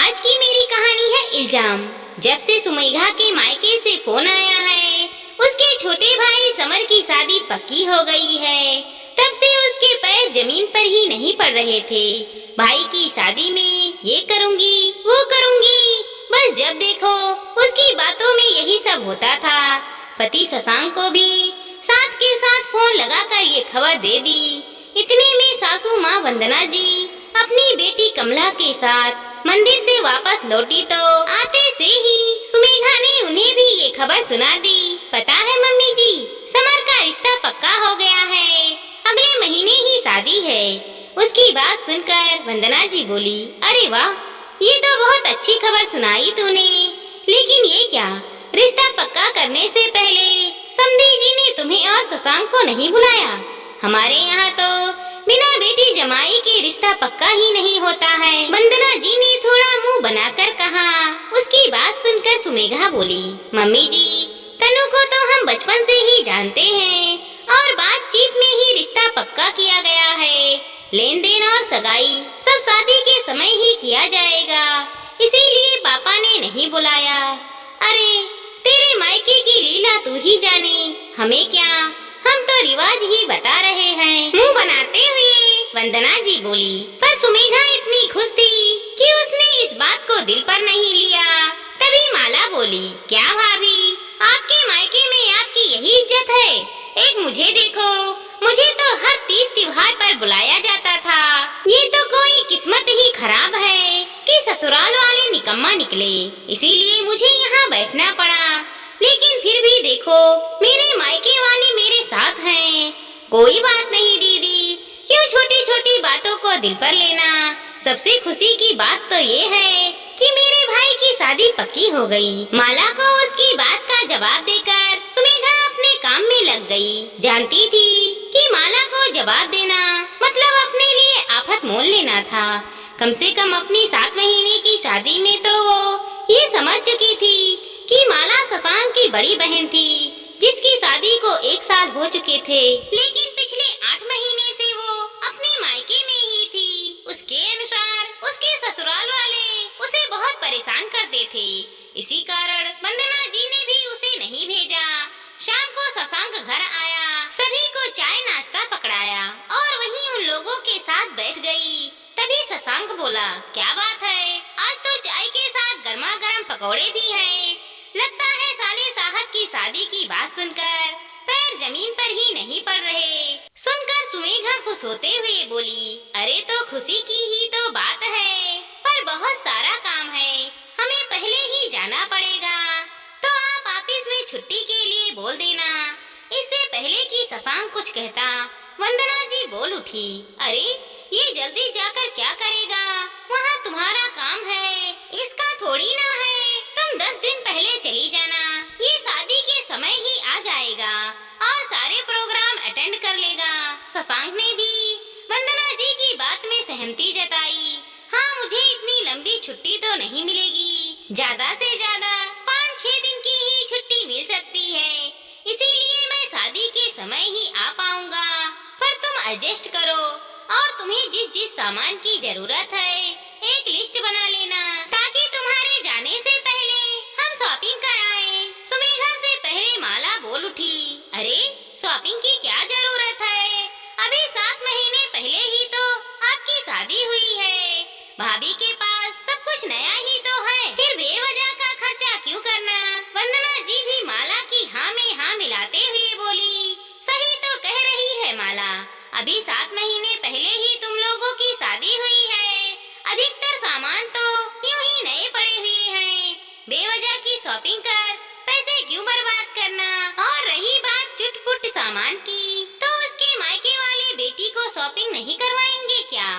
आज की मेरी कहानी है इल्जाम। जब से सुमेघा के मायके से फोन आया है, उसके छोटे भाई समर की शादी पक्की हो गई है, तब से उसके पैर जमीन पर ही नहीं पड़ रहे थे। भाई की शादी में ये करूंगी, वो करूंगी, बस जब देखो उसकी बातों में यही सब होता था। पति शशांक को भी साथ के साथ फोन लगाकर ये खबर दे दी। इतने में सासू माँ वंदना जी अपनी बेटी कमला के साथ मंदिर से वापस लौटी तो आते से ही सुमेघा ने उन्हें भी ये खबर सुना दी। पता है मम्मी जी, समर का रिश्ता पक्का हो गया है, अगले महीने ही शादी है। उसकी बात सुनकर वंदना जी बोली, अरे वाह, ये तो बहुत अच्छी खबर सुनाई तूने। लेकिन ये क्या, रिश्ता पक्का करने से पहले समधी जी ने तुम्हें और शशांक को नहीं बुलाया? हमारे यहाँ तो बिना बेटी जमाई के रिश्ता पक्का ही नहीं होता है। वंदना जी ने थोड़ा मुंह बनाकर कहा। उसकी बात सुनकर सुमेघा बोली, मम्मी जी, तनु को तो हम बचपन से ही जानते हैं और बातचीत में ही रिश्ता पक्का किया गया है। लेन देन और सगाई सब शादी के समय ही किया जाएगा, इसीलिए पापा ने नहीं बुलाया। अरे तेरे मायके की लीला तू ही जाने, हमें क्या, हम तो रिवाज ही बता रहे हैं। मुंह बनाते हुए वंदना जी बोली। पर सुमेघा इतनी खुश थी कि उसने इस बात को दिल पर नहीं लिया। तभी माला बोली, क्या भाभी, आपके मायके में आपकी यही इज्जत है? एक मुझे देखो, मुझे तो हर तीज त्योहार पर बुलाया जाता था। ये तो कोई किस्मत ही खराब है कि ससुराल वाले निकम्मा निकले, इसीलिए मुझे यहाँ बैठना पड़ा। लेकिन फिर भी देखो, मेरे मायके वाले मेरे साथ हैं। कोई बात नहीं दीदी, क्यों छोटी छोटी बातों को दिल पर लेना। सबसे खुशी की बात तो ये है कि मेरे भाई की शादी पक्की हो गई। माला को उसकी बात का जवाब देकर सुमेघा अपने काम में लग गई। जानती थी कि माला को जवाब देना मतलब अपने लिए आफत मोल लेना था। कम से कम अपनी 7 महीने की शादी में तो वो ये समझ चुकी थी कि माला शशांक की बड़ी बहन थी, जिसकी शादी को 1 साल हो चुके थे। लेकिन पिछले 8 महीने से वो अपने मायके में ही थी। उसके अनुसार उसके ससुराल वाले उसे बहुत परेशान करते थे। इसी कारण वंदना जी ने भी उसे नहीं भेजा। शाम को शशांक घर आया, सभी को चाय नाश्ता पकड़ाया और वहीं उन लोगों के साथ बैठ गई। तभी शशांक बोला, क्या बात है, आज तो चाय के साथ गर्मा गर्म पकौड़े भी हैं। लगता है साले साहब की शादी की बात सुनकर पैर जमीन पर ही नहीं पड़ रहे। सुनकर सुमेघा खुश होते हुए बोली, अरे तो खुशी की ही तो बात है, पर बहुत सारा काम है, हमें पहले ही जाना पड़ेगा। तो आप ऑफिस में छुट्टी के लिए बोल देना। इससे पहले कि शशांक कुछ कहता, वंदना जी बोल उठी, अरे ये जल्दी जाकर क्या करेगा, वहाँ तुम्हारा काम है, इसका थोड़ी ना है। तुम 10 दिन पहले चली जाना, ये शादी के समय ही आ जाएगा और सारे प्रोग्राम अटेंड कर लेगा। शशांक ने भी वंदना जी की बात में सहमति जताई। हाँ, मुझे इतनी लंबी छुट्टी तो नहीं मिलेगी, ज्यादा से ज्यादा 5-6 दिन की ही छुट्टी मिल सकती है, इसीलिए मैं शादी के समय ही आ पाऊंगा। पर तुम एडजस्ट करो और तुम्हें जिस जिस सामान की जरूरत है एक लिस्ट बना लेना, ताकि तुम्हारे जाने से पहले हम शॉपिंग कराएं। सुमेघा से पहले माला बोल उठी, अरे शॉपिंग की क्या जरूरत है, अभी 7 महीने पहले ही तो आपकी शादी हुई है, भाभी के पास सब कुछ नया ही तो है, फिर बेवजह का खर्चा क्यों करना। वंदना जी भी माला की हाँ में हाँ मिलाते हुए बोली, सही तो कह रही है माला, अभी 7 महीने पहले ही तुम लोगों की शादी हुई है, अधिकतर सामान तो यूं ही नए पड़े हुए हैं, बेवजह की शॉपिंग कर पैसे क्यों बर्बाद करना। और रही बात चुटपुट सामान की, तो उसके मायके वाले बेटी को शॉपिंग नहीं करवाएंगे क्या?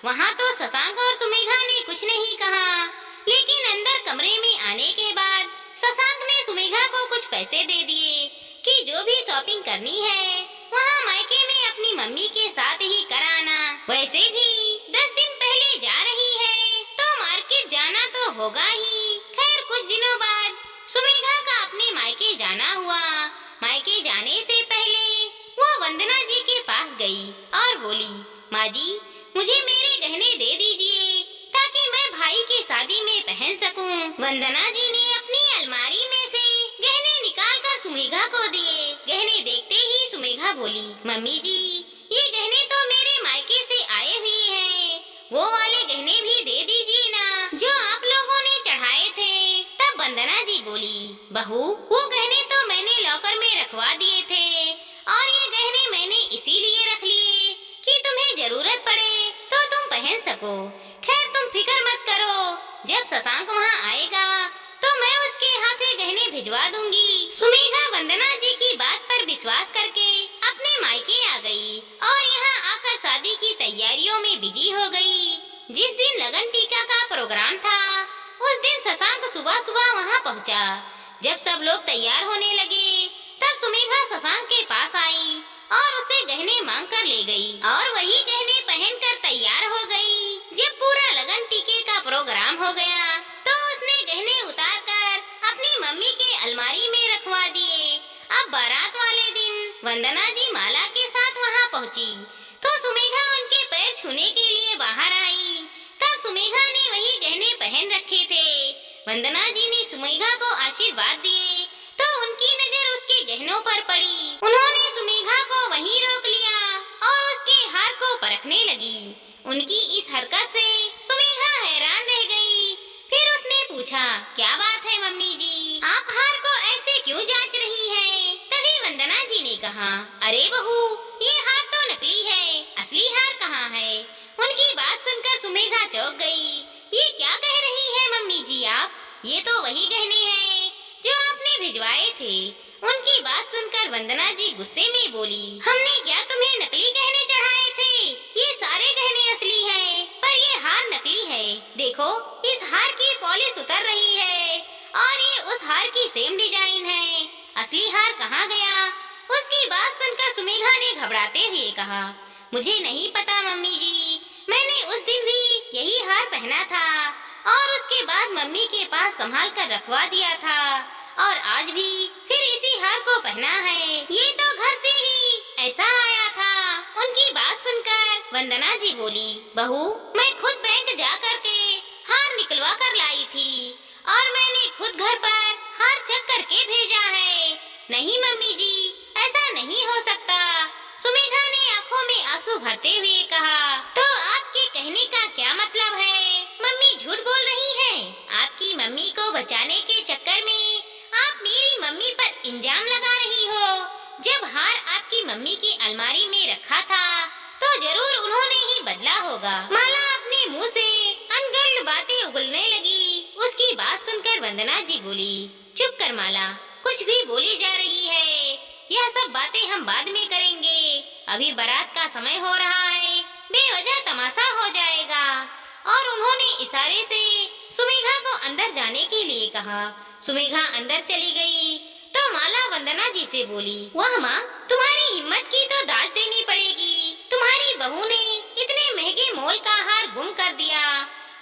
वहाँ तो शशांक और सुमेघा ने कुछ नहीं कहा, लेकिन अंदर कमरे में आने के बाद शशांक ने सुमेघा को कुछ पैसे दे दिए कि जो भी शॉपिंग करनी है वहाँ मायके में अपनी मम्मी के साथ ही कराना। वैसे भी 10 दिन पहले जा रही है तो मार्केट जाना तो होगा ही। खैर कुछ दिनों बाद सुमेघा का अपने मायके जाना हुआ। मायके जाने से पहले वो वंदना जी के पास गई और बोली, माँ जी, मुझे मेरे गहने दे दीजिए ताकि मैं भाई की शादी में पहन सकूं। वंदना जी ने अपनी अलमारी में से गहने निकालकर सुमेघा को दिए। गहने देखते ही सुमेघा बोली, मम्मी जी, ये गहने तो मेरे मायके से आए हुए हैं, वो वाले गहने भी दे दीजिए ना जो आप लोगों ने चढ़ाए थे। तब वंदना जी बोली, बहू, वो गहने तो मैंने लॉकर में रखवा दिए थे और ये गहने मैंने इसीलिए रख लिए कि तुम्हें जरूरत पड़े तो तुम पहन सको। खैर तुम फिक्र मत करो, जब शशांक वहाँ आएगा तो मैं उसके हाथे गहने भिजवा दूंगी। सुमेघा वंदना जी की बात पर विश्वास करके अपने मायके आ गई और यहाँ आकर शादी की तैयारियों में बिजी हो गई। जिस दिन लगन टीका का प्रोग्राम था उस दिन शशांक सुबह सुबह वहाँ पहुँचा। जब सब लोग तैयार होने लगे तब सुमेघा शशांक के पास आई और उसे गहने मांग कर ले गई और वही गहने पहनकर तैयार हो गई। जब पूरा लगन टीके का प्रोग्राम हो गया तो उसने गहने उतारकर अपनी मम्मी के अलमारी में रखवा दिए। अब बारात वाले दिन वंदना जी माला के साथ वहाँ पहुँची तो सुमेघा उनके पैर छूने के लिए बाहर आई। तब सुमेघा ने वही गहने पहन रखे थे। वंदना जी ने सुमेघा को आशीर्वाद दिए तो उनकी नजर उसके गहनों पर पड़ी। उन्होंने सुमेघा को वहीं रोक लिया और उसके हार को परखने लगी। उनकी इस हरकत से सुमेघा हैरान रह गई। फिर उसने पूछा, क्या बात है मम्मी जी, आप हार को ऐसे क्यों जांच रही हैं? तभी वंदना जी ने कहा, अरे बहू, ये हार तो नकली है, असली हार कहाँ है? उनकी बात सुनकर सुमेघा चौंक गई। ये क्या कह रही है मम्मी जी आप? ये तो वही गहने हैं जो आपने भिजवाए थे। उनकी बात सुनकर वंदना जी गुस्से में बोली, हमने क्या तुम्हें नकली गहने चढ़ाए थे? ये सारे गहने असली हैं, पर ये हार नकली है। देखो, इस हार की पॉलिश उतर रही है और ये उस हार की सेम डिजाइन है। असली हार कहाँ गया? उसकी बात सुनकर सुमेघा ने घबराते हुए कहा, मुझे नहीं पता मम्मी जी, मैंने उस दिन भी यही हार पहना था और उसके बाद मम्मी के पास संभाल कर रखवा दिया था और आज भी फिर इसी हार को पहना है। ये तो घर से ही ऐसा आया था। उनकी बात सुनकर वंदना जी बोली, बहू, मैं खुद बैंक जा कर के हार निकलवा कर लाई थी और मैंने खुद घर पर हार चेक करके भेजा है। नहीं मम्मी जी, ऐसा नहीं हो सकता। सुमेघा ने आंखों में आंसू भरते हुए कहा, तो आपके कहने का क्या मतलब है? मम्मी झूठ बोल रही हैं। आपकी मम्मी को बचाने के चक्कर में आप मेरी मम्मी पर इल्जाम लगा रही हो। जब हार आपकी मम्मी की अलमारी में रखा था तो जरूर उन्होंने ही बदला होगा। माला अपने मुंह से अनगढ़ बातें उगलने लगी। उसकी बात सुनकर वंदना जी बोली, चुप कर माला, कुछ भी बोली जा रही है। यह सब बातें हम बाद में करेंगे, अभी बारात का समय हो रहा है, बेवजह तमाशा हो जाएगा। और उन्होंने इशारे से सुमेघा को अंदर जाने के लिए कहा। सुमेघा अंदर चली गई तो माला वंदना जी से बोली, वाह माँ, तुम्हारी हिम्मत की तो दाद देनी पड़ेगी। तुम्हारी बहू ने इतने महंगे मोल का हार गुम कर दिया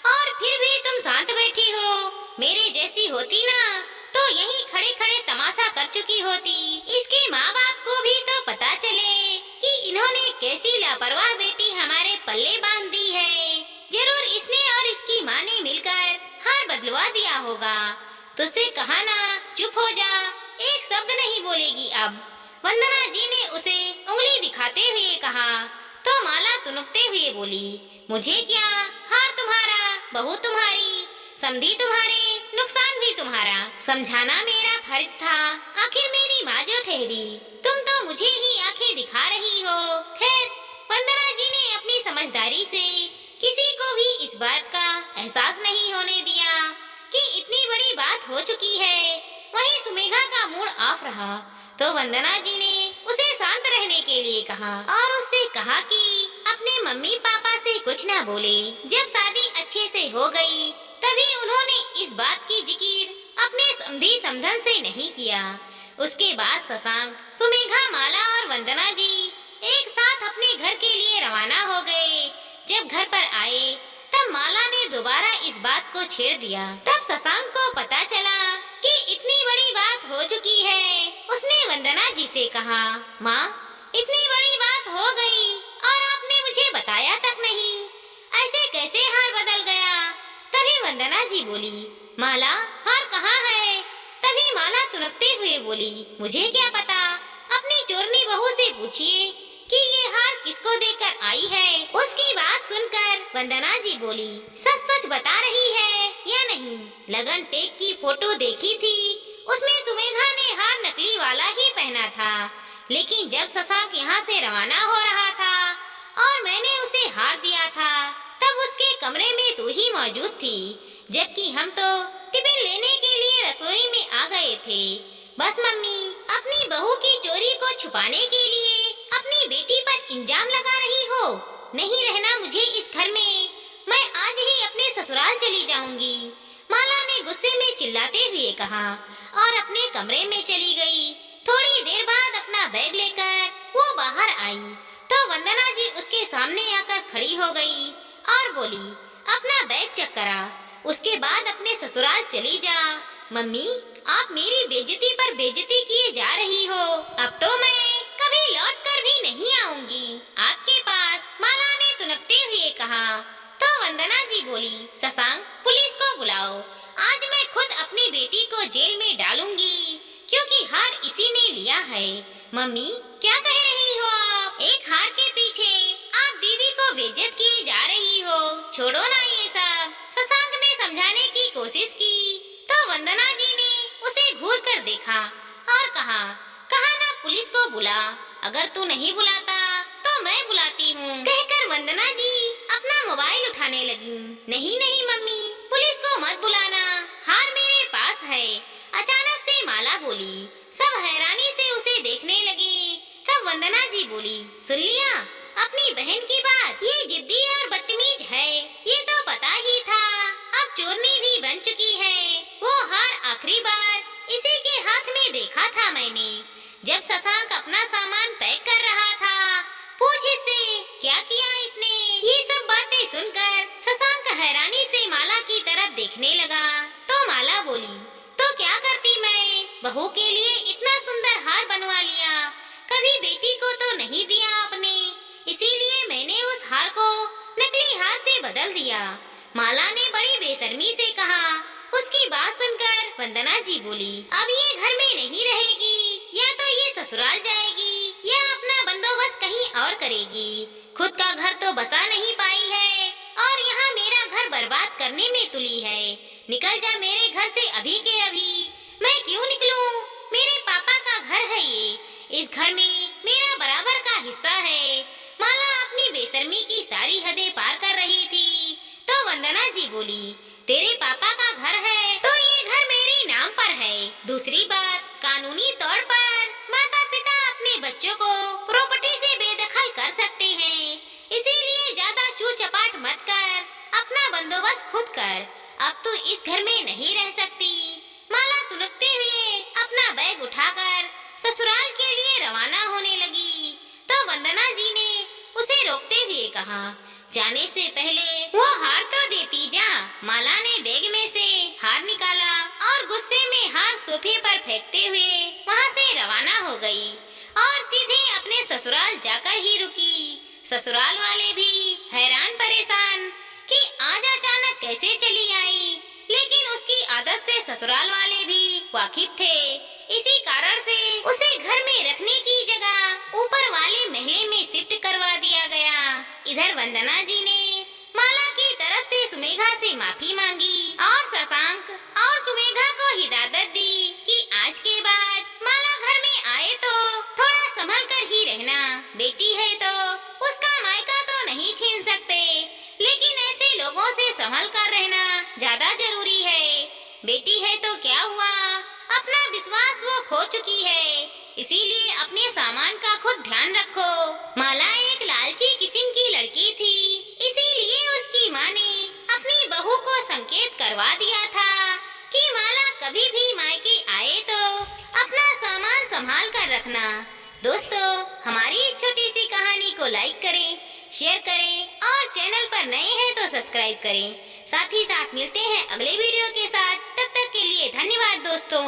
और फिर भी तुम शांत बैठी हो। मेरे जैसी होती ना तो यहीं खड़े खड़े तमाशा कर चुकी होती। इसके माँ बाप को भी तो पता चले कि इन्होंने कैसी लापरवाह बेटी हमारे पल्ले बांध दी है। जरूर इसने और इसकी माँ ने मिलकर हार बदलवा दिया होगा। तुझसे कहा ना, चुप हो जा, एक शब्द नहीं बोलेगी अब। वंदना जी ने उसे उंगली दिखाते हुए कहा तो माला तुनकते हुए बोली, मुझे क्या, हार तुम्हारा, बहू तुम्हारी, समधी तुम्हारे, नुकसान भी तुम्हारा। समझाना मेरा फर्ज था, आखिर मेरी माँ जो ठहरी, तुम तो मुझे ही आंखें दिखा रही हो। खैर, वंदना जी ने अपनी समझदारी से किसी को भी इस बात का एहसास नहीं होने दिया कि इतनी बड़ी बात हो चुकी है। वहीं सुमेघा का मूड ऑफ रहा तो वंदना जी ने उसे शांत रहने के लिए कहा और उससे कहा कि अपने मम्मी पापा से कुछ ना बोले। जब शादी अच्छे से हो गई तभी उन्होंने इस बात की जिक्र अपने समधी समधन से नहीं किया। उसके बाद शशांक, सुमेघा, माला और वंदना जी एक साथ अपने घर के लिए रवाना हो गए। जब घर पर आए तब माला ने दोबारा इस बात को छेड़ दिया। तब शशांक को पता चला कि इतनी बड़ी बात हो चुकी है। उसने वंदना जी से कहा, माँ, इतनी बड़ी बात हो गई और आपने मुझे बताया तक नहीं, ऐसे कैसे हार बदल गया? तभी वंदना जी बोली, माला हार कहाँ है? तभी माला तुनकते हुए बोली, मुझे क्या पता, अपनी चोरनी बहू से पूछिए कि ये हार किसको देकर आई है। उसकी बात सुनकर वंदना जी बोली, सच सच बता रही है या नहीं? लगन टेक की फोटो देखी थी, उसमें सुमेघा ने हार नकली वाला ही पहना था, लेकिन जब शशांक यहाँ से रवाना हो रहा था और मैंने उसे हार दिया था, तब उसके कमरे में तू ही मौजूद थी, जबकि हम तो टिफिन लेने के लिए रसोई में आ गए थे। बस मम्मी, अपनी बहू की चोरी को छुपाने के लिए अपनी बेटी पर इल्जाम लगा रही हो? नहीं रहना मुझे इस घर में, मैं आज ही अपने ससुराल चली जाऊंगी। माला ने गुस्से में चिल्लाते हुए कहा और अपने कमरे में चली गई। थोड़ी देर बाद अपना बैग लेकर वो बाहर आई तो वंदना जी उसके सामने आकर खड़ी हो गई और बोली, अपना बैग चेक करा, उसके बाद अपने ससुराल चली जा। मम्मी, आप मेरी बेइज्जती पर बेइज्जती किए जा रही हो। अब तो मैं कभी लौट कर भी नहीं आऊंगी आपके पास, माला ने तुनकते हुए कहा। तो वंदना जी बोली, शशांक, पुलिस को बुलाओ, आज मैं खुद अपनी बेटी को जेल में डालूंगी, क्योंकि हार इसी ने लिया है। मम्मी, क्या कह रही हो आप? एक हार के पीछे आप दीदी को बेइज्जत किए जा रही हो। छोड़ो ना ये सब। शशांक ने समझाने की कोशिश की तो वंदना जी ने उसे घूर कर देखा और कहा ना पुलिस को बुला, अगर तू नहीं बुलाता तो मैं बुलाती हूँ। कहकर वंदना जी अपना मोबाइल उठाने लगी। नहीं नहीं मम्मी, पुलिस को मत बुलाना, हार मेरे पास है। अचानक से माला बोली। सब हैरानी से उसे देखने लगे। तब वंदना जी बोली, सुन लिया अपनी बहन की बात? ये जिद्दी और बदतमीज है, ये तो पता ही था। अब चोरनी भी बन चुकी है। वो हार आखिरी बार इसी के हाथ में देखा था मैंने, जब शशांक अपना सामान पैक कर रहा था। पूछ इससे क्या किया इसने? ये सब बातें सुनकर शशांक हैरानी से माला की तरफ देखने लगा। तो माला बोली, तो क्या करती मैं? बहू के लिए इतना सुंदर हार बनवा लिया, कभी बेटी को तो नहीं दिया आपने, इसीलिए मैंने उस हार को नकली हार से बदल दिया। माला ने बड़ी बेशर्मी से कहा। उसकी बात सुनकर वंदना जी बोली, अब ये घर में नहीं रहेगी, या तो ये ससुराल जाएगी या अपना बंदोबस्त कहीं और करेगी। खुद का घर तो बसा नहीं पाई है और यहाँ मेरा घर बर्बाद करने में तुली है। निकल जा मेरे घर से अभी के अभी। मैं क्यों निकलूं? मेरे पापा का घर है ये, इस घर में मेरा बराबर का हिस्सा है। माला अपनी बेशर्मी की सारी हदें पार कर रही थी तो वंदना जी बोली, तेरे पापा का घर है तो ये घर मेरे नाम पर है। दूसरी बात, कानूनी तौर पर माता पिता अपने बच्चों को प्रॉपर्टी से बेदखल कर सकते हैं, इसीलिए ज्यादा चू चपाट मत कर, अपना बंदोबस्त खुद कर। अब तू इस घर में नहीं रह सकती। माला तुनकते हुए अपना बैग उठाकर ससुराल के लिए रवाना होने लगी तो वंदना जी ने उसे रोकते हुए कहा, जाने से पहले वो हार तो देती जा। माला ने बैग में से हार निकाला और गुस्से में हार सोफे पर फेंकते हुए वहाँ से रवाना हो गई और सीधे अपने ससुराल जाकर ही रुकी। ससुराल वाले भी हैरान परेशान कि आज अचानक कैसे चली आई, लेकिन उसकी आदत से ससुराल वाले भी वाकिफ थे। इसी कारण से उसे घर में रखने की जगह ऊपर वाले महले में शिफ्ट करवा दिया गया। इधर वंदना जी ने माला की तरफ से सुमेघा से माफी मांगी और शशांक और सुमेघा को हिदायत दी कि आज के बाद माला घर में आए तो थोड़ा संभल कर ही रहना। बेटी है तो उसका मायका तो नहीं छीन सकते, लेकिन ऐसे लोगों से संभल कर रहना ज्यादा जरूरी है। बेटी है तो क्या हुआ, अपना विश्वास वो खो चुकी है, इसीलिए अपने सामान का खुद ध्यान रखो। माला एक लालची किस्म की लड़की थी, इसीलिए उसकी माँ ने अपनी बहू को संकेत करवा दिया था कि माला कभी भी मायके आए तो अपना सामान संभाल कर रखना। दोस्तों, हमारी इस छोटी सी कहानी को लाइक करें, शेयर करें और चैनल पर नए हैं तो सब्सक्राइब करें। साथ ही साथ मिलते हैं अगले वीडियो के साथ। तब तक के लिए धन्यवाद दोस्तों।